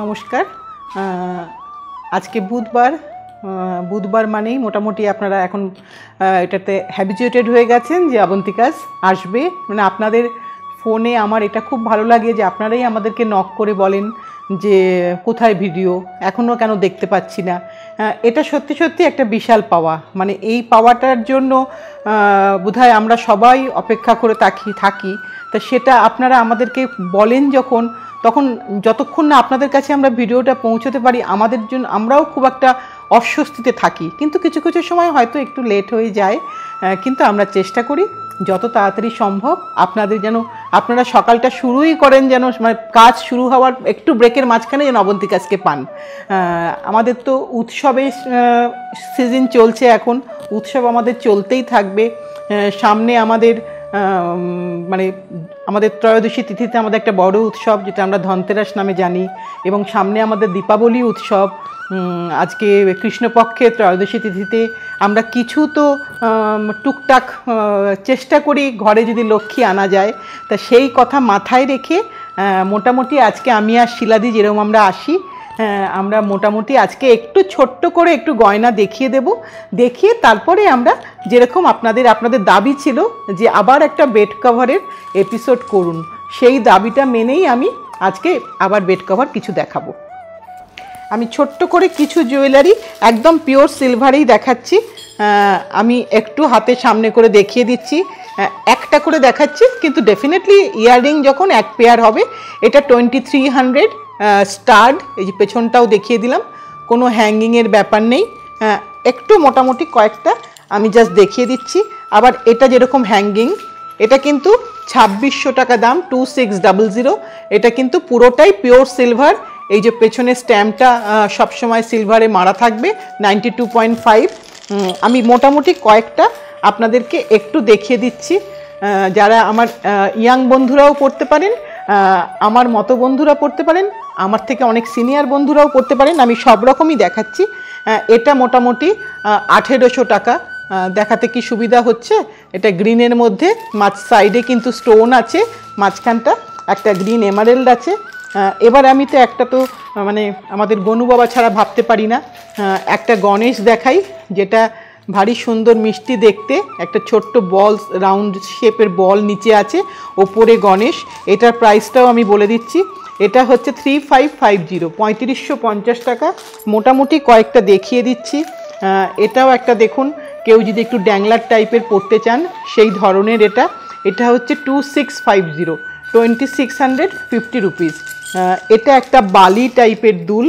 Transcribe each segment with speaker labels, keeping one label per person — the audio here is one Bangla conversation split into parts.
Speaker 1: নমস্কার। আজকে বুধবার মানেই মোটামুটি আপনারা এখন এটাতে হ্যাবিচুয়েটেড হয়ে গেছেন যে অবন্তিকাস আসবে। মানে আপনাদের ফোনে আমার এটা খুব ভালো লাগে যে আপনারাই আমাদেরকে নক করে বলেন যে কোথায় ভিডিও, এখনও কেন দেখতে পাচ্ছি না। এটা সত্যি সত্যি একটা বিশাল পাওয়া। মানে এই পাওয়াটার জন্য বোধহয় আমরা সবাই অপেক্ষা করে থাকি। তা সেটা আপনারা আমাদেরকে বলেন তখন যতক্ষণ না আপনাদের কাছে আমরা ভিডিওটা পৌঁছতে পারি আমাদের জন্য আমরাও খুব একটা অস্বস্তিতে থাকি। কিন্তু কিছু কিছু সময় হয়তো একটু লেট হয়ে যায়, কিন্তু আমরা চেষ্টা করি যত তাড়াতাড়ি সম্ভব আপনাদের যেন আপনারা সকালটা শুরুই করেন যেন মানে কাজ শুরু হওয়ার একটু ব্রেকের মাঝখানে যেন অবন্তিকাসকে পান। আমাদের তো উৎসবের সিজন চলছে, এখন উৎসব আমাদের চলতেই থাকবে। সামনে আমাদের ত্রয়োদশী তিথিতে আমাদের একটা বড় উৎসব যেটা আমরা ধনতেরাস নামে জানি, এবং সামনে আমাদের দীপাবলি উৎসব। আজকে কৃষ্ণপক্ষের ত্রয়োদশী তিথিতে আমরা কিছু তো টুকটাক চেষ্টা করি ঘরে যদি লক্ষ্মী আনা যায়। তা সেই কথা মাথায় রেখে মোটামুটি আজকে আমি আর শিলাদি যেরকম আমরা আসি, আমরা মোটামুটি আজকে একটু ছোট্ট করে একটু গয়না দেখিয়ে তারপরে আমরা যেরকম আপনাদের দাবি ছিল যে আবার একটা বেড কভারের এপিসোড করুন, সেই দাবিটা মেনেই আমি আজকে আবার বেড কভার কিছু দেখাবো। আমি ছোট্ট করে কিছু জুয়েলারি একদম পিওর সিলভারেই দেখাচ্ছি। আমি একটু হাতের সামনে করে দেখিয়ে দিচ্ছি, একটা করে দেখাচ্ছি, কিন্তু ডেফিনেটলি ইয়াররিং যখন এক পেয়ার হবে। এটা 2300 স্টার্ড, এই যে পেছনটাও দেখিয়ে দিলাম, কোনো হ্যাঙ্গিংয়ের ব্যাপার নেই। একটু মোটামুটি কয়েকটা আমি জাস্ট দেখিয়ে দিচ্ছি। আবার এটা যেরকম হ্যাঙ্গিং, এটা কিন্তু 2600 টাকা দাম, 2600। এটা কিন্তু পুরোটাই পিওর সিলভার। এই যে পেছনের স্ট্যাম্পটা সবসময় সিলভারে মারা থাকবে, 92.5। আমি মোটামুটি কয়েকটা আপনাদেরকে একটু দেখিয়ে দিচ্ছি, যারা আমার ইয়াং বন্ধুরাও পড়তে পারেন, আমার মতো বন্ধুরা পড়তে পারেন, আমার থেকে অনেক সিনিয়র বন্ধুরাও পড়তে পারেন। আমি সব রকমই দেখাচ্ছি। এটা মোটামুটি 1800 টাকা। দেখাতে কি সুবিধা হচ্ছে? এটা গ্রিনের মধ্যে, সাইডে কিন্তু স্টোন আছে, মাঝখানটা একটা গ্রিন এমারেল্ড আছে। এবার আমি তো একটা তো মানে আমাদের গনু বাবা ছাড়া ভাবতে পারি না। একটা গণেশ দেখাই, যেটা ভারী সুন্দর মিষ্টি দেখতে, একটা ছোট্ট বল, রাউন্ড শেপের বল নিচে আছে, ওপরে গণেশ। এটার প্রাইসটাও আমি বলে দিচ্ছি, এটা হচ্ছে 3550, 3550 টাকা। মোটামুটি কয়েকটা দেখিয়ে দিচ্ছি। এটাও একটা দেখুন, কেউ যদি একটু ড্যাংলার টাইপের পড়তে চান সেই ধরনের, এটা হচ্ছে 2650, 2650 রুপিস। এটা একটা বালি টাইপের দুল,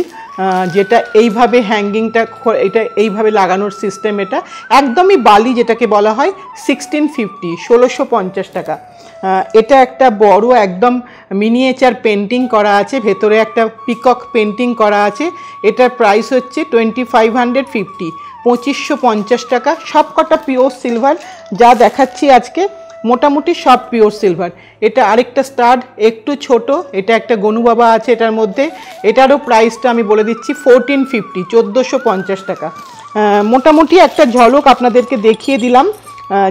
Speaker 1: যেটা এইভাবে হ্যাঙ্গিংটা, এটা এইভাবে লাগানোর সিস্টেম, এটা একদমই বালি যেটাকে বলা হয়, 1650, 1650 টাকা। এটা একটা বড় একদম মিনিয়েচার পেন্টিং করা আছে, ভেতরে একটা পিকক পেন্টিং করা আছে। এটার প্রাইস হচ্ছে 2550, 2550 টাকা। সব কটা পিওর সিলভার, যা দেখাচ্ছি আজকে মোটামুটি সব পিওর সিলভার। এটা আরেকটা স্টাড, একটু ছোট, এটা একটা গনু বাবা আছে এটার মধ্যে। এটারও প্রাইসটা আমি বলে দিচ্ছি 1450, 1450 টাকা। মোটামুটি একটা ঝলক আপনাদেরকে দেখিয়ে দিলাম,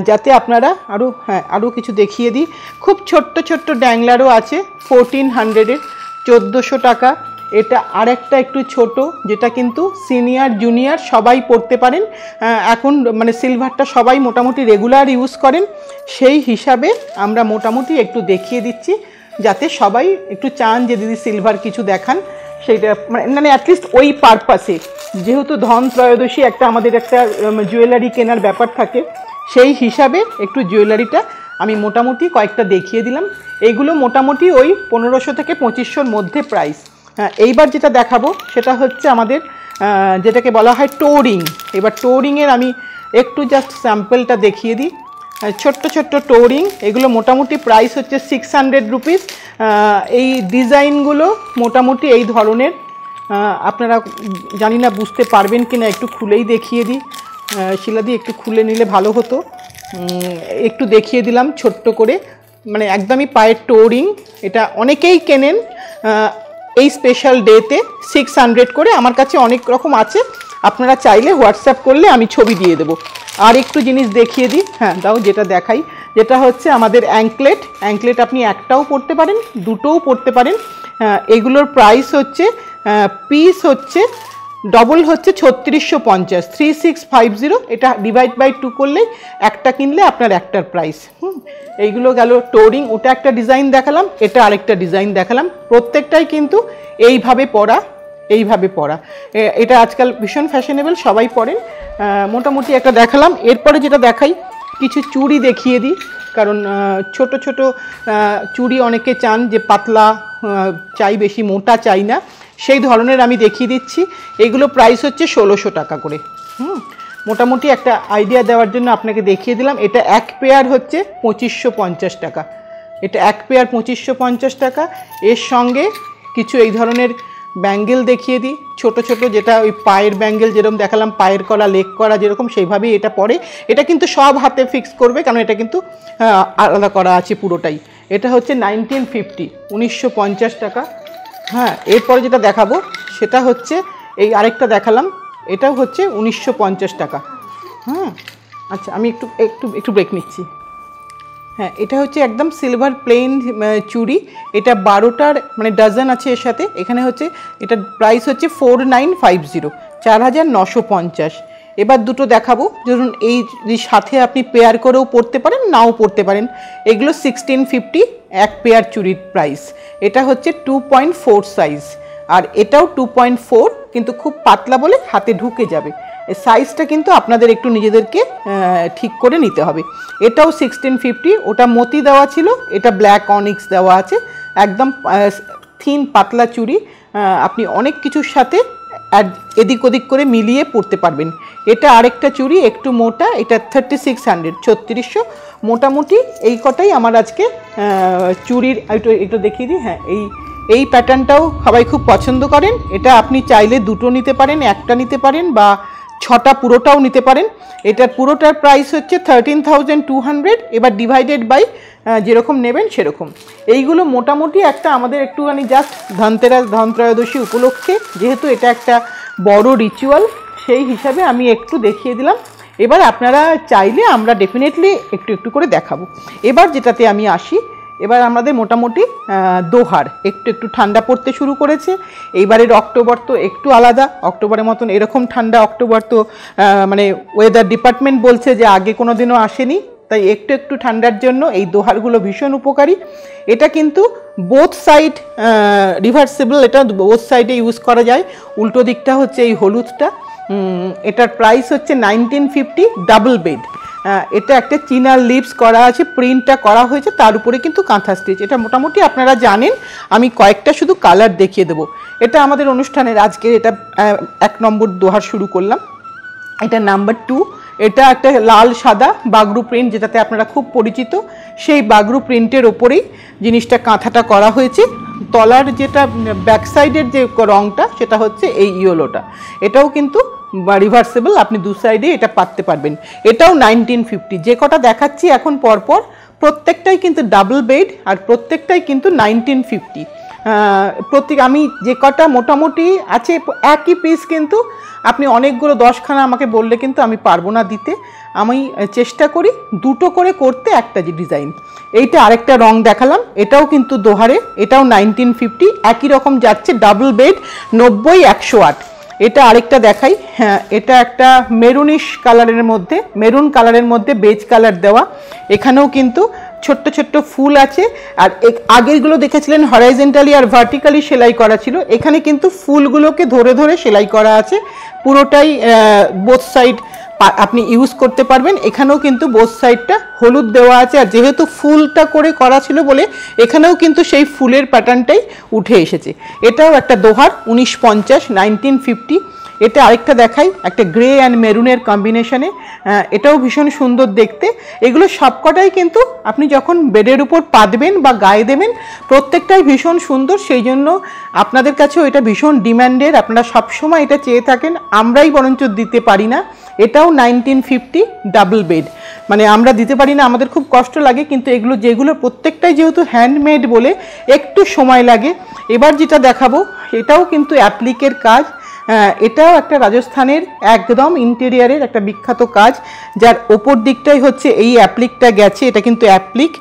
Speaker 1: যাতে আপনারা আরও কিছু দেখিয়ে দিই। খুব ছোট্ট ছোট্ট ড্যাংলারও আছে 1400-এর, 1400 টাকা। এটা আরেকটা একটু ছোট, যেটা কিন্তু সিনিয়র জুনিয়র সবাই পড়তে পারেন। এখন মানে সিলভারটা সবাই মোটামুটি রেগুলার ইউজ করেন, সেই হিসাবে আমরা মোটামুটি একটু দেখিয়ে দিচ্ছি, যাতে সবাই একটু চান যে দিদি সিলভার কিছু দেখান। সেইটা মানে অ্যাটলিস্ট ওই পারপাসে, যেহেতু ধন ত্রয়োদশী আমাদের একটা জুয়েলারি কেনার ব্যাপার থাকে, সেই হিসাবে একটু জুয়েলারিটা আমি মোটামুটি কয়েকটা দেখিয়ে দিলাম। এইগুলো মোটামুটি ওই 1500 থেকে 2500-র মধ্যে প্রাইস। এইবার যেটা দেখাবো সেটা হচ্ছে আমাদের যেটাকে বলা হয় টোরিং। এবার টোরিংয়ের আমি একটু জাস্ট স্যাম্পলটা দেখিয়ে দিই। ছোট্ট ছোট্ট টোরিং, এগুলো মোটামুটি প্রাইস হচ্ছে 600 রুপিস। এই ডিজাইনগুলো মোটামুটি এই ধরনের, আপনারা জানি না বুঝতে পারবেন কি না, একটু খুলেই দেখিয়ে দিই। শিলাদি একটু খুলে নিলে ভালো হতো। একটু দেখিয়ে দিলাম ছোট্ট করে, মানে একদমই পায়ের টোরিং। এটা অনেকেই কেনেন এই স্পেশাল ডেতে 600 করে। আমার কাছে অনেক রকম আছে, আপনারা চাইলে হোয়াটসঅ্যাপ করলে আমি ছবি দিয়ে দেবো। আর একটু জিনিস দেখিয়ে দিই, দাও যেটা দেখাই, যেটা হচ্ছে আমাদের অ্যাঙ্কলেট। আপনি একটাও পরতে পারেন, দুটোও পরতে পারেন। এগুলোর প্রাইস হচ্ছে পিস হচ্ছে ডবল হচ্ছে 3650, 3650, এটা ডিভাইড বাই 2 করলেই একটা কিনলে আপনার একটার প্রাইস। এইগুলো গেল টোরিং, ওটা একটা ডিজাইন দেখালাম, এটা আরেকটা ডিজাইন দেখালাম, প্রত্যেকটাই কিন্তু এইভাবে পরা, এটা আজকাল ভীষণ ফ্যাশনেবল, সবাই পরেন। মোটামুটি একটা দেখালাম। এরপরে যেটা দেখাই, কিছু চুড়ি দেখিয়ে দিই, কারণ ছোট ছোট চুড়ি অনেকে চান যে পাতলা চাই, বেশি মোটা চাই না, সেই ধরনের আমি দেখিয়ে দিচ্ছি। এগুলো প্রাইস হচ্ছে 1600 টাকা করে। মোটামুটি একটা আইডিয়া দেওয়ার জন্য আপনাকে দেখিয়ে দিলাম। এটা এক পেয়ার হচ্ছে 2550 টাকা, এটা এক পেয়ার 2550 টাকা। এর সঙ্গে কিছু এই ধরনের ব্যাঙ্গেল দেখিয়ে দিই, ছোট ছোট, যেটা ওই পায়ের ব্যাঙ্গেল যেরকম দেখালাম, পায়ের করা, লেগ করা যেরকম, সেইভাবেই এটা পরে। এটা কিন্তু সব হাতে ফিক্স করবে, কারণ এটা কিন্তু আলাদা করা আছে পুরোটাই। এটা হচ্ছে 1950, 1950 টাকা। হ্যাঁ, এরপরে যেটা দেখাবো সেটা হচ্ছে এই আরেকটা দেখালাম, এটাও হচ্ছে 1950 টাকা। আচ্ছা, আমি একটু ব্রেক নিচ্ছি। হ্যাঁ, এটা হচ্ছে একদম সিলভার প্লেন চুড়ি, এটা 12টার মানে ডজন আছে এর সাথে। এখানে হচ্ছে এটার প্রাইস হচ্ছে 4950, 4950। এবার দুটো দেখাবো, ধরুন এই সাথে আপনি পেয়ার করেও পরতে পারেন, নাও পরতে পারেন। এগুলো 1650 এক পেয়ার চুড়ির প্রাইস। এটা হচ্ছে 2.4 সাইজ, আর এটাও 2.4, কিন্তু খুব পাতলা বলে হাতে ঢুকে যাবে। এই সাইজটা কিন্তু আপনাদের একটু নিজেদেরকে ঠিক করে নিতে হবে। এটাও 1650, ওটা মতি দেওয়া ছিল, এটা ব্ল্যাক অনিক্স দেওয়া আছে, একদম থিন পাতলা চুড়ি, আপনি অনেক কিছুর সাথে এদিক ওদিক করে মিলিয়ে পরতে পারবেন। এটা আরেকটা চুড়ি একটু মোটা, এটা 3600, 3600। মোটামুটি এই কটাই আমার আজকে চুড়ির। একটু দেখিয়ে দিই। হ্যাঁ, এই প্যাটার্নটাও সবাই খুব পছন্দ করেন। এটা আপনি চাইলে দুটো নিতে পারেন, একটা নিতে পারেন, বা 6টা পুরোটাও নিতে পারেন। এটার পুরোটার প্রাইস হচ্ছে 13,200, এবার ডিভাইডেড বাই যেরকম নেবেন সেরকম। এইগুলো মোটামুটি একটা আমাদের একটুখানি জাস্ট ধনত্রয়োদশী উপলক্ষে, যেহেতু এটা একটা বড় রিচুয়াল, সেই হিসাবে আমি একটু দেখিয়ে দিলাম। এবার আপনারা চাইলে আমরা ডেফিনেটলি একটু একটু করে দেখাবো। এবার যেটাতে আমি আসি, এবার আমাদের মোটামুটি দোহার একটু একটু ঠান্ডা পড়তে শুরু করেছে। এইবারের অক্টোবর তো একটু আলাদা, অক্টোবরের মতন এরকম ঠান্ডা অক্টোবর তো মানে ওয়েদার ডিপার্টমেন্ট বলছে যে আগে কোনো দিনও আসেনি, তাই একটু একটু ঠান্ডার জন্য এই দোহারগুলো ভীষণ উপকারী। এটা কিন্তু বোথ সাইড রিভার্সেবল, এটা বোথ সাইডে ইউজ করা যায়। উল্টো দিকটা হচ্ছে এই হলুদটা, এটার প্রাইস হচ্ছে 1950, ডাবল বেড। এটা একটা চিনার লিভস করা আছে, প্রিন্টটা করা হয়েছে, তার উপরে কিন্তু কাঁথা স্টিচ। এটা মোটামুটি আপনারা জানেন, আমি কয়েকটা শুধু কালার দেখিয়ে দেবো। এটা আমাদের অনুষ্ঠানের আজকে এটা 1 নম্বর দোহার শুরু করলাম। এটা নাম্বার 2, এটা একটা লাল সাদা বাগরু প্রিন্ট, যেটাতে আপনারা খুব পরিচিত, সেই বাগরু প্রিন্টের ওপরেই জিনিসটা কাঁথাটা করা হয়েছে। তলার যেটা ব্যাক সাইডের যে রঙটা সেটা হচ্ছে এই ইয়েলোটা, এটাও কিন্তু রিভার্সেবল, আপনি দু সাইডে এটা পাততে পারবেন। এটাও 1950। যে কটা দেখাচ্ছি এখন পরপর প্রত্যেকটাই কিন্তু ডাবল বেড, আর প্রত্যেকটাই কিন্তু 1950। আমি যে কটা মোটামুটি আছে একই পিস, কিন্তু আপনি অনেকগুলো 10খানা আমাকে বললে কিন্তু আমি পারবো না দিতে। আমি চেষ্টা করি দুটো করে করতে, একটা যে ডিজাইন। এইটা আরেকটা রং দেখালাম, এটাও কিন্তু দোহারে, এটাও 1950, একই রকম যাচ্ছে, ডাবল বেড, 90, 108। এটা আরেকটা দেখাই। হ্যাঁ, এটা একটা মেরুনিশ কালারের মধ্যে, মেরুন কালারের মধ্যে বেজ কালার দেওয়া। এখানেও কিন্তু ছোট্ট ছোট্ট ফুল আছে, আর আগেরগুলো দেখেছিলেন হরাইজেন্টালি আর ভার্টিক্যালি সেলাই করা ছিল, এখানে কিন্তু ফুলগুলোকে ধরে ধরে সেলাই করা আছে। পুরোটাই বোথ সাইড আপনি ইউজ করতে পারবেন। এখানেও কিন্তু বোথ সাইডটা হলুদ দেওয়া আছে, আর যেহেতু ফুলটা করে করা ছিল বলে এখানেও কিন্তু সেই ফুলের প্যাটার্নটাই উঠে এসেছে। এটাও একটা দোহার, 1950, 1950। এটা আরেকটা দেখাই, একটা গ্রে অ্যান্ড মেরুনের কম্বিনেশনে, এটাও ভীষণ সুন্দর দেখতে। এগুলো সবকটাই কিন্তু আপনি যখন বেডের উপর পাতবেন বা গায়ে দেবেন, প্রত্যেকটাই ভীষণ সুন্দর। সেই জন্য আপনাদের কাছেও এটা ভীষণ ডিম্যান্ডের, আপনারা সবসময় এটা চেয়ে থাকেন, আমরাই বরঞ্চ দিতে পারি না। এটাও 1950, ডাবল বেড, মানে আমরা দিতে পারি না, আমাদের খুব কষ্ট লাগে, কিন্তু এগুলো যেগুলো প্রত্যেকটাই যেহেতু হ্যান্ডমেড বলে একটু সময় লাগে। এবার যেটা দেখাবো এটাও কিন্তু অ্যাপ্লিকের কাজ। এটাও একটা রাজস্থানের একদম ইন্টেরিয়ারের একটা বিখ্যাত কাজ, যার ওপর দিকটাই হচ্ছে এই অ্যাপ্লিকটা গেছে, এটা কিন্তু অ্যাপ্লিক।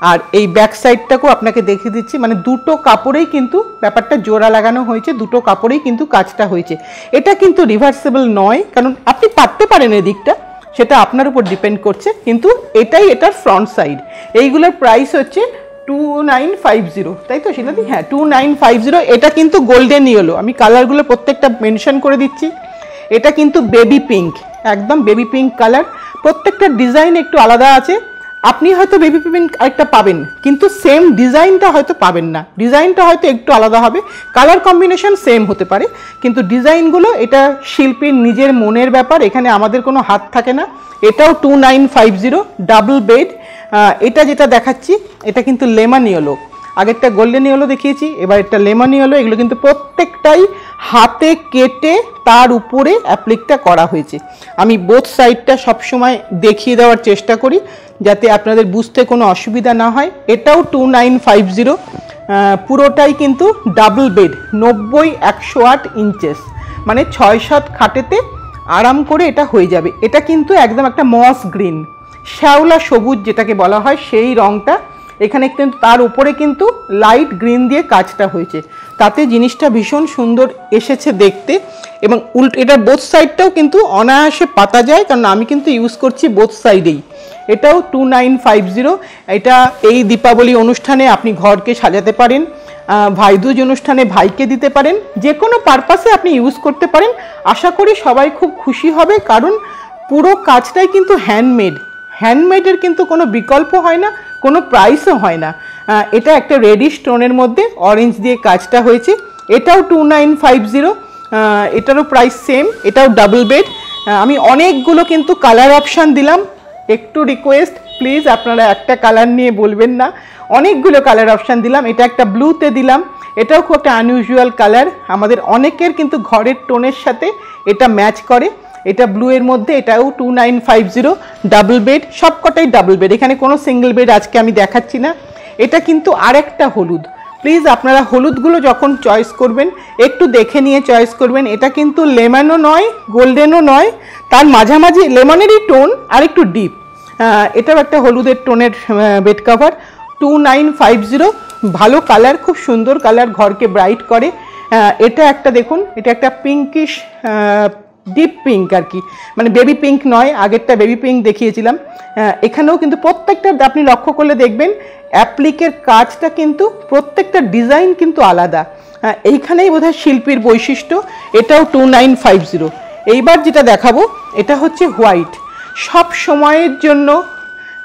Speaker 1: আর এই ব্যাক সাইডটাকেও আপনাকে দেখিয়ে দিচ্ছি, মানে দুটো কাপড়েই কিন্তু ব্যাপারটা জোড়া লাগানো হয়েছে, দুটো কাপড়েই কিন্তু কাজটা হয়েছে। এটা কিন্তু রিভার্সেবল নয়, কারণ আপনি পারতে পারেন এদিকটা, সেটা আপনার উপর ডিপেন্ড করছে, কিন্তু এটাই এটার ফ্রন্ট সাইড। এইগুলোর প্রাইস হচ্ছে 2950, তাই তো শিলাদি? হ্যাঁ 2950। এটা কিন্তু গোল্ডেন ইয়েলো, আমি কালারগুলো প্রত্যেকটা মেনশন করে দিচ্ছি। এটা কিন্তু বেবি পিঙ্ক, একদম বেবি পিঙ্ক কালার, প্রত্যেকটা ডিজাইন একটু আলাদা আছে। আপনি হয়তো বেবি পিঙ্ক আরেকটা পাবেন, কিন্তু সেম ডিজাইনটা হয়তো পাবেন না, ডিজাইনটা হয়তো একটু আলাদা হবে, কালার কম্বিনেশন সেম হতে পারে, কিন্তু ডিজাইনগুলো এটা শিল্পীর নিজের মনের ব্যাপার, এখানে আমাদের কোনো হাত থাকে না। এটাও 2950, ডাবল বেড। এটা যেটা দেখাচ্ছি এটা কিন্তু লেমন ইয়েলো, আগেরটা গোল্ডেন ইয়েলো দেখিয়েছি, এবার এটা লেমন ইয়েলো। এগুলো কিন্তু প্রত্যেকটাই হাতে কেটে তার উপরে অ্যাপ্লিকটা করা হয়েছে। আমি বোথ সাইডটা সবসময় দেখিয়ে দেওয়ার চেষ্টা করি যাতে আপনাদের বুঝতে কোনো অসুবিধা না হয়। এটাও 2950, পুরোটাই কিন্তু ডাবল বেড, 90-108 ইঞ্চেস, মানে 6-7 খাটেতে আরাম করে এটা হয়ে যাবে। এটা কিন্তু একদম একটা মস গ্রিন, শ্যাওলা সবুজ যেটাকে বলা হয় সেই রঙটা, এখানে কিন্তু তার উপরে কিন্তু লাইট গ্রিন দিয়ে কাজটা হয়েছে, তাতে জিনিসটা ভীষণ সুন্দর এসেছে দেখতে। এবং এটার বোথ সাইডটাও কিন্তু অনায়াসে পাতা যায়, কারণ আমি কিন্তু ইউজ করছি বোথ সাইডেই। এটাও 2950। এটা এই দীপাবলি অনুষ্ঠানে আপনি ঘরকে সাজাতে পারেন, ভাইদুজ অনুষ্ঠানে ভাইকে দিতে পারেন, যে কোনো পারপাসে আপনি ইউজ করতে পারেন। আশা করি সবাই খুব খুশি হবে, কারণ পুরো কাজটাই কিন্তু হ্যান্ডমেড, হ্যান্ডমেডের কিন্তু কোনো বিকল্প হয় না, কোনো প্রাইসও হয় না। এটা একটা রেডি স্টোনের মধ্যে অরেঞ্জ দিয়ে কাজটা হয়েছে। এটাও 2950, এটারও প্রাইস সেম, এটাও ডাবল বেড। আমি অনেকগুলো কিন্তু কালার অপশান দিলাম, একটু রিকোয়েস্ট প্লিজ আপনারা একটা কালার নিয়ে বলবেন না, অনেকগুলো কালার অপশান দিলাম। এটা একটা ব্লুতে দিলাম, এটাও খুব একটা আনইউজুয়াল কালার, আমাদের অনেকের কিন্তু ঘরের টোনের সাথে এটা ম্যাচ করে। এটা ব্লু এর মধ্যে, এটাও 2950, ডাবল বেড, সবকটাই ডাবল বেড, এখানে কোনো সিঙ্গেল বেড আজকে আমি দেখাচ্ছি না। এটা কিন্তু আরেকটা হলুদ, প্লিজ আপনারা হলুদগুলো যখন চয়েস করবেন একটু দেখে নিয়ে চয়েস করবেন। এটা কিন্তু লেমনও নয় গোল্ডেনও নয়, তার মাঝামাঝি লেমনেরই টোন আর একটু ডিপ। এটাও একটা হলুদের টোনের বেড কভার, 2950, ভালো কালার, খুব সুন্দর কালার, ঘরকে ব্রাইট করে। এটা একটা দেখুন, এটা একটা পিঙ্কিশ ডিপ পিঙ্ক আর কি, মানে বেবি পিঙ্ক নয়, আগেরটা বেবি পিঙ্ক দেখিয়েছিলাম। এখানেও কিন্তু প্রত্যেকটা আপনি লক্ষ্য করলে দেখবেন অ্যাপ্লিকের কাজটা কিন্তু প্রত্যেকটা ডিজাইন কিন্তু আলাদা, এইখানেই বোধহয় শিল্পীর বৈশিষ্ট্য। এটাও 2950। এইবার যেটা দেখাবো এটা হচ্ছে হোয়াইট, সব সময়ের জন্য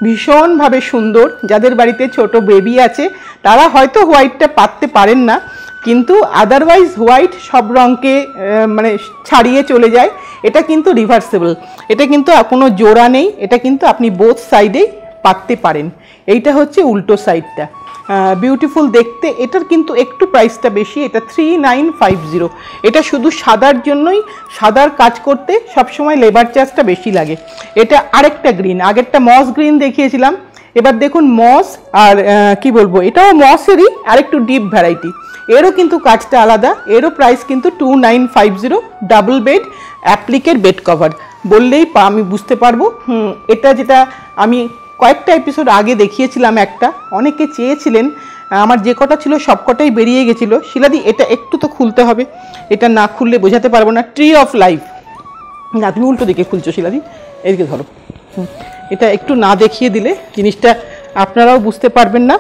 Speaker 1: ভীষণভাবে সুন্দর। যাদের বাড়িতে ছোট বেবি আছে তারা হয়তো হোয়াইটটা পাততে পারেন না, কিন্তু আদারওয়াইজ হোয়াইট সব রঙকে মানে ছাড়িয়ে চলে যায়। এটা কিন্তু রিভার্সেবল, এটা কিন্তু কোনো জোড়া নেই, এটা কিন্তু আপনি বোথ সাইডেই পাততে পারেন। এইটা হচ্ছে উল্টো সাইডটা, বিউটিফুল দেখতে। এটার কিন্তু একটু প্রাইসটা বেশি, এটা 3950। এটা শুধু সাদার জন্যই, সাদার কাজ করতে সবসময় লেবার চার্জটা বেশি লাগে। এটা আরেকটা গ্রিন, আগেরটা মস গ্রিন দেখিয়েছিলাম, এবার দেখুন মস, আর কি বলবো, এটাও মসেরই আরেকটু ডিপ ভ্যারাইটি, এরও কিন্তু কাজটা আলাদা। এরও প্রাইস কিন্তু 2950, ডাবল বেড, অ্যাপ্লিকের বেড কভার বললেই আমি বুঝতে পারবো। এটা যেটা আমি কয়েকটা এপিসোড আগে দেখিয়েছিলাম, একটা অনেকে চেয়েছিলেন, আমার যে কটা ছিল সব কটাই বেরিয়ে গেছিলো। শিলাদি এটা একটু তো খুলতে হবে, এটা না খুললে বোঝাতে পারবো না। ট্রি অফ লাইফ, না তুমি উল্টো দিকে খুলছো শিলাদি, এদিকে ধরো। এটা একটু না দেখিয়ে দিলে জিনিসটা আপনারাও বুঝতে পারবেন না,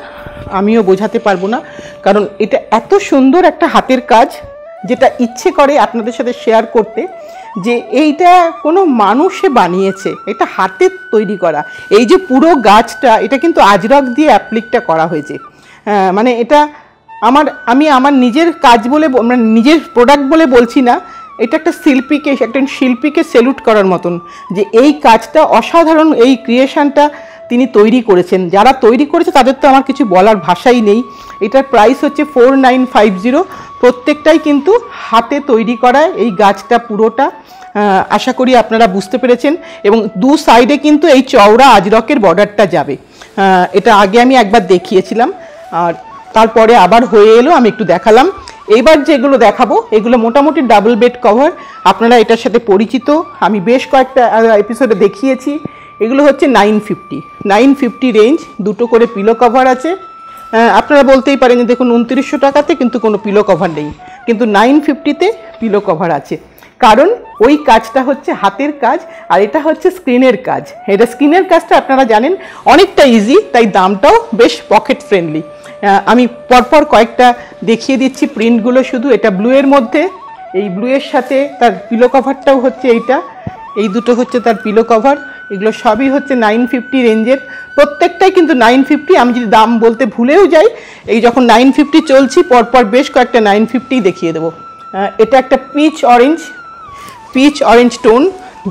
Speaker 1: আমিও বোঝাতে পারবো না, কারণ এটা এত সুন্দর একটা হাতের কাজ, যেটা ইচ্ছে করে আপনাদের সাথে শেয়ার করতে, যে এইটা কোনো মানুষে বানিয়েছে, এটা হাতের তৈরি করা। এই যে পুরো গাছটা, এটা কিন্তু আজরক দিয়ে অ্যাপ্লিকটা করা হয়েছে। মানে এটা আমি আমার নিজের কাজ বলে, মানে নিজের প্রোডাক্ট বলে বলছি না, এটা একটা শিল্পীকে স্যালুট করার মতন, যে এই কাজটা অসাধারণ, এই ক্রিয়েশনটা তিনি তৈরি করেছেন। যারা তৈরি করেছে তাদের তো আমার কিছু বলার ভাষাই নেই। এটার প্রাইস হচ্ছে 4950, প্রত্যেকটাই কিন্তু হাতে তৈরি করা এই গাছটা পুরোটা। আশা করি আপনারা বুঝতে পেরেছেন। এবং দু সাইডে কিন্তু এই চওড়া আজরকের বর্ডারটা যাবে। এটা আগে আমি একবার দেখিয়েছিলাম, আর তারপরে আবার হয়ে এলো, আমি একটু দেখালাম। এইবার যেগুলো দেখাবো এগুলো মোটামুটি ডাবল বেড কভার, আপনারা এটার সাথে পরিচিত, আমি বেশ কয়েকটা এপিসোডে দেখিয়েছি। এগুলো হচ্ছে 950 রেঞ্জ, দুটো করে পিলো কভার আছে। আপনারা বলতেই পারেন যে দেখুন 2900 টাকাতে কিন্তু কোনো পিলো কভার নেই, কিন্তু 950-তে পিলো কভার আছে, কারণ ওই কাজটা হচ্ছে হাতের কাজ আর এটা হচ্ছে স্ক্রিনের কাজ। এটা স্ক্রিনের কাজটা আপনারা জানেন অনেকটা ইজি, তাই দামটাও বেশ পকেট ফ্রেন্ডলি। আমি পরপর কয়েকটা দেখিয়ে দিচ্ছি প্রিন্টগুলো। শুধু এটা ব্লুয়ের মধ্যে, এই ব্লুয়ের সাথে তার পিলো কভারটাও হচ্ছে এইটা, এই দুটো হচ্ছে তার পিলো কভার। এগুলো সবই হচ্ছে 950 রেঞ্জের, প্রত্যেকটাই কিন্তু 950। আমি যদি দাম বলতে ভুলেও যাই, এই যখন 950 চলছি পরপর বেশ কয়েকটা 950 দেখিয়ে দেবো। এটা একটা পিচ অরেঞ্জ টোন,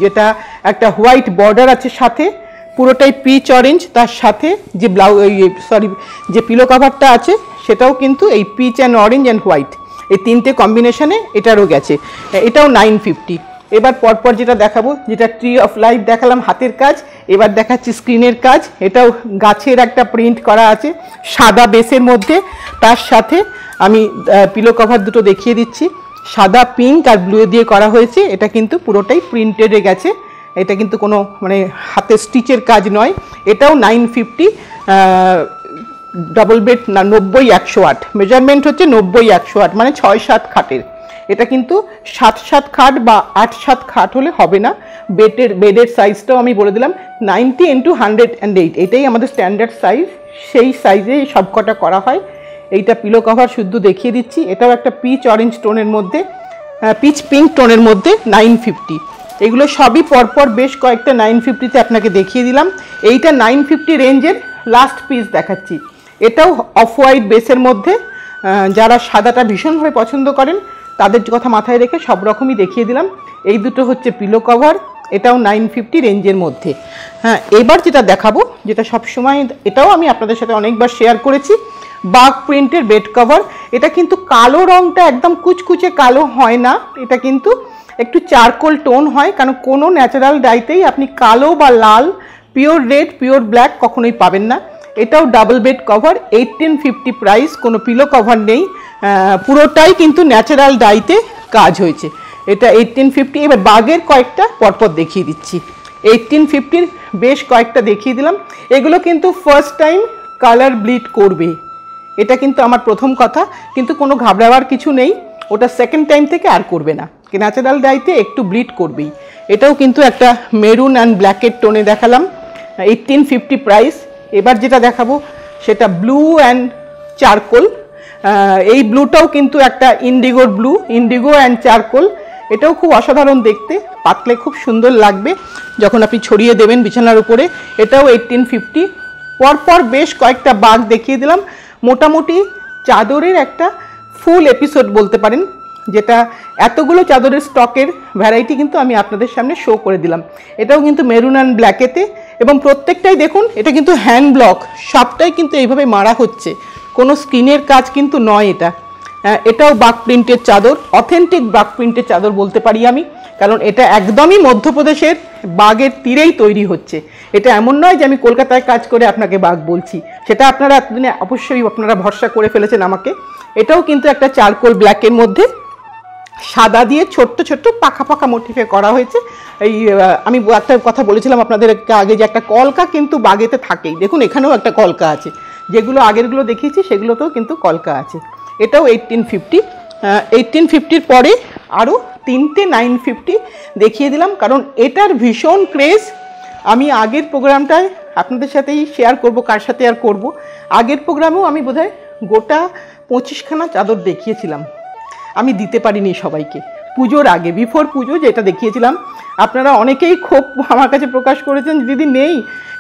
Speaker 1: যেটা একটা হোয়াইট বর্ডার আছে সাথে, পুরোটাই পিচ অরেঞ্জ, তার সাথে যে যে পিলো কভারটা আছে সেটাও কিন্তু এই peach and orange and white, এই তিনটে কম্বিনেশনে এটারও গেছে, এটাও 950। এবার পরপর যেটা দেখাবো, যেটা ট্রি অফ লাইফ দেখালাম হাতের কাজ, এবার দেখাচ্ছি স্ক্রিনের কাজ। এটাও গাছের একটা প্রিন্ট করা আছে সাদা বেসের মধ্যে, তার সাথে আমি পিলো কভার দুটো দেখিয়ে দিচ্ছি, সাদা পিঙ্ক আর ব্লু দিয়ে করা হয়েছে। এটা কিন্তু পুরোটাই প্রিন্টেডে গেছে, এটা কিন্তু কোনো মানে হাতে স্টিচের কাজ নয়। এটাও 950, ডাবল বেড না 90-108, মেজারমেন্ট হচ্ছে 90-108, মানে 6-7 খাটের। এটা কিন্তু 7-7 খাট বা 8-7 খাট হলে হবে না। বেডের সাইজটাও আমি বলে দিলাম 90x108, এটাই আমাদের স্ট্যান্ডার্ড সাইজ, সেই সাইজে সব কটা করা হয়। এইটা পিলো কভার শুদ্ধ দেখিয়ে দিচ্ছি, এটাও একটা পিচ অরেঞ্জ টোনের মধ্যে, পিচ পিঙ্ক টোনের মধ্যে 950। এগুলো সবই পরপর বেশ কয়েকটা 950-তে আপনাকে দেখিয়ে দিলাম। এইটা 950 রেঞ্জের লাস্ট পিস দেখাচ্ছি, এটাও অফ হোয়াইট বেসের মধ্যে। যারা সাদাটা ভীষণভাবে পছন্দ করেন তাদের কথা মাথায় রেখে সব রকমই দেখিয়ে দিলাম। এই দুটো হচ্ছে পিলো কভার, এটাও 950 রেঞ্জের মধ্যে। হ্যাঁ, এবার যেটা দেখাবো, যেটা সবসময়, এটাও আমি আপনাদের সাথে অনেকবার শেয়ার করেছি, বাগ প্রিন্টের বেড কভার। এটা কিন্তু কালো রঙটা একদম কুচকুচে কালো হয় না, এটা কিন্তু একটু চারকোল টোন হয়, কারণ কোনো ন্যাচারাল ডাইতেই আপনি কালো বা লাল, পিওর রেড, পিওর ব্ল্যাক কখনোই পাবেন না। এটাও ডাবল বেড কভার, 1850 প্রাইস, কোনো পিলো কভার নেই, পুরোটাই কিন্তু ন্যাচারাল ডাইতে কাজ হয়েছে। এটা 1850। এবার বাগের কয়েকটা পরপর দেখিয়ে দিচ্ছি, 1850-র বেশ কয়েকটা দেখিয়ে দিলাম। এগুলো কিন্তু ফার্স্ট টাইম কালার ব্লিড করবে, এটা কিন্তু আমার প্রথম কথা, কিন্তু কোনো ঘাবড়াবার কিছু নেই, ওটা সেকেন্ড টাইম থেকে আর করবে না, ন্যাচারাল ডাইতে একটু ব্লিড করবেই। এটাও কিন্তু একটা মেরুন অ্যান্ড ব্ল্যাকের টোনে দেখালাম, 1850 প্রাইস। এবার যেটা দেখাবো সেটা ব্লু অ্যান্ড চারকোল, এই ব্লুটাও কিন্তু একটা ইন্ডিগো অ্যান্ড চারকোল, এটাও খুব অসাধারণ দেখতে, পাতলে খুব সুন্দর লাগবে যখন আপনি ছড়িয়ে দেবেন বিছানার উপরে। এটাও 1850। পরপর বেশ কয়েকটা বাগ দেখিয়ে দিলাম, মোটামুটি চাদরের একটা ফুল এপিসোড বলতে পারেন, যেটা এতগুলো চাদরের স্টকের ভ্যারাইটি কিন্তু আমি আপনাদের সামনে শো করে দিলাম। এটাও কিন্তু মেরুন অ্যান্ড ব্ল্যাকেতে, এবং প্রত্যেকটাই দেখুন এটা কিন্তু হ্যান্ড ব্লক, সবটাই কিন্তু এইভাবে মারা হচ্ছে, কোনো স্ক্রিনের কাজ কিন্তু নয় এটা। এটাও বাগ প্রিন্টের চাদর, অথেন্টিক বাগ প্রিন্টের চাদর বলতে পারি আমি, কারণ এটা একদমই মধ্যপ্রদেশের বাগের তীরেই তৈরি হচ্ছে। এটা এমন নয় যে আমি কলকাতায় কাজ করে আপনাকে বাগ বলছি, সেটা আপনারা এতদিনে অবশ্যই আপনারা ভরসা করে ফেলেছেন আমাকে। এটাও কিন্তু একটা চারকোল ব্ল্যাকের মধ্যে সাদা দিয়ে ছোট্ট ছোট্ট পাখা পাখা মোটিফে করা হয়েছে। এই আমি একটা কথা বলেছিলাম আপনাদের আগে যে একটা কলকা কিন্তু বাগেতে থাকেই, দেখুন এখানেও একটা কলকা আছে, যেগুলো আগেরগুলো দেখিয়েছি সেগুলোতেও কিন্তু কলকা আছে। এটাও 1850। 1850-র পরে আরও তিনটে 950 দেখিয়ে দিলাম, কারণ এটার ভীষণ ক্রেজ। আমি আগের প্রোগ্রামটায় আপনাদের সাথেই শেয়ার করব, কার সাথে আর করব, আগের প্রোগ্রামেও আমি বোধহয় গোটা 25খানা চাদর দেখিয়েছিলাম, আমি দিতে পারিনি সবাইকে। পুজোর আগে, বিফোর পুজো যেটা দেখিয়েছিলাম, আপনারা অনেকেই ক্ষোভ আমার কাছে প্রকাশ করেছেন দিদি নেই,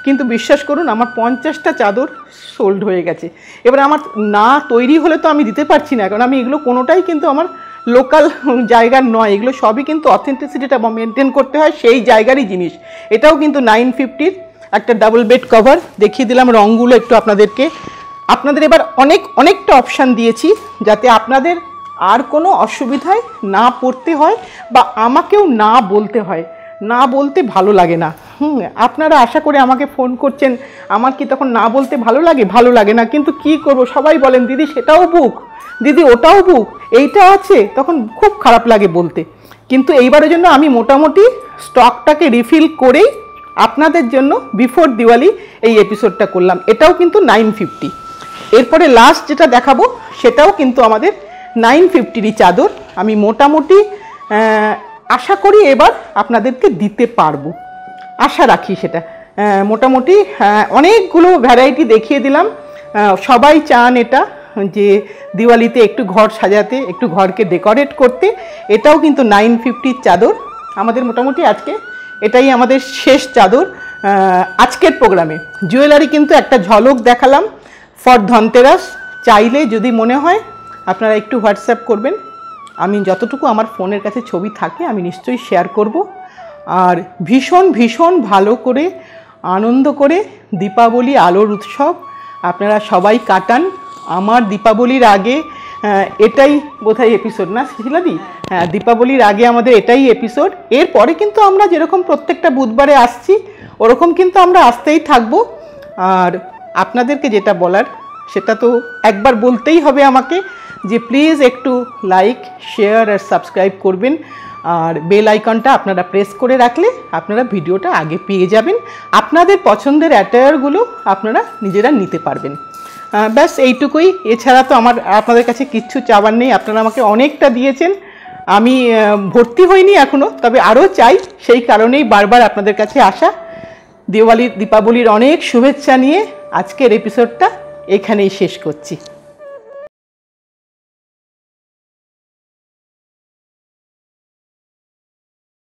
Speaker 1: কিন্তু বিশ্বাস করুন আমার 50টা চাদর সোল্ড হয়ে গেছে। এবার আমার না তৈরি হলে তো আমি দিতে পারছি না, কারণ আমি এগুলো কোনোটাই কিন্তু আমার লোকাল জায়গার নয়, এগুলো সবই কিন্তু অথেন্টিসিটিটা মেনটেন করতে হয়, সেই জায়গারই জিনিস। এটাও কিন্তু 950-র একটা ডাবল বেড কভার দেখিয়ে দিলাম, রঙগুলো একটু আপনাদের এবার অনেকটা অপশান দিয়েছি, যাতে আপনাদের আর কোনো অসুবিধায় না পড়তে হয় বা আমাকেও না বলতে হয়। না বলতে ভালো লাগে না, আপনারা আশা করে আমাকে ফোন করছেন, আমার কি তখন না বলতে ভালো লাগে না, কিন্তু কি করব, সবাই বলেন দিদি সেটাও বুক, দিদি ওটাও বুক, এইটা আছে, তখন খুব খারাপ লাগে বলতে। কিন্তু এইবারের জন্য আমি মোটামুটি স্টকটাকে রিফিল করেই আপনাদের জন্য বিফোর দিওয়ালি এই এপিসোডটা করলাম। এটাও কিন্তু 950। এরপরে লাস্ট যেটা দেখাবো সেটাও কিন্তু আমাদের 950রই চাদর। আমি মোটামুটি আশা করি এবার আপনাদেরকে দিতে পারবো, আশা রাখি সেটা। মোটামুটি অনেকগুলো ভ্যারাইটি দেখিয়ে দিলাম। সবাই চান এটা যে দিওয়ালিতে একটু ঘর সাজাতে, একটু ঘরকে ডেকোরেট করতে। এটাও কিন্তু 950 চাদর আমাদের। মোটামুটি আজকে এটাই আমাদের শেষ চাদর আজকের প্রোগ্রামে। জুয়েলারি কিন্তু একটা ঝলক দেখালাম ফর ধনতেরাস। চাইলে যদি মনে হয় আপনারা একটু হোয়াটসঅ্যাপ করবেন, আমি যতটুকু আমার ফোনের কাছে ছবি থাকে আমি নিশ্চয়ই শেয়ার করব। আর ভীষণ ভীষণ ভালো করে আনন্দ করে দীপাবলি আলোর উৎসব আপনারা সবাই কাটান। আমার দীপাবলির আগে এটাই বোধহয় এপিসোড না শিলাদি? হ্যাঁ, দীপাবলির আগে আমাদের এটাই এপিসোড। এরপরে কিন্তু আমরা যেরকম প্রত্যেকটা বুধবারে আসছি ওরকম কিন্তু আমরা আসতেই থাকবো। আর আপনাদেরকে যেটা বলার সেটা তো একবার বলতেই হবে আমাকে, যে প্লিজ একটু লাইক, শেয়ার আর সাবস্ক্রাইব করবেন। আর বেল আইকনটা আপনারা প্রেস করে রাখলে আপনারা ভিডিওটা আগে পেয়ে যাবেন। আপনাদের পছন্দের অ্যাটায়ারগুলো আপনারা নিজেরা নিতে পারবেন। ব্যাস এইটুকুই। এছাড়া তো আমার আপনাদের কাছে কিচ্ছু চাওয়ার নেই। আপনারা আমাকে অনেকটা দিয়েছেন, আমি ভর্তি হইনি এখনও, তবে আরও চাই। সেই কারণেই বারবার আপনাদের কাছে আসা। দীপাবলির অনেক শুভেচ্ছা নিয়ে আজকের এপিসোডটা এখানেই শেষ করছি।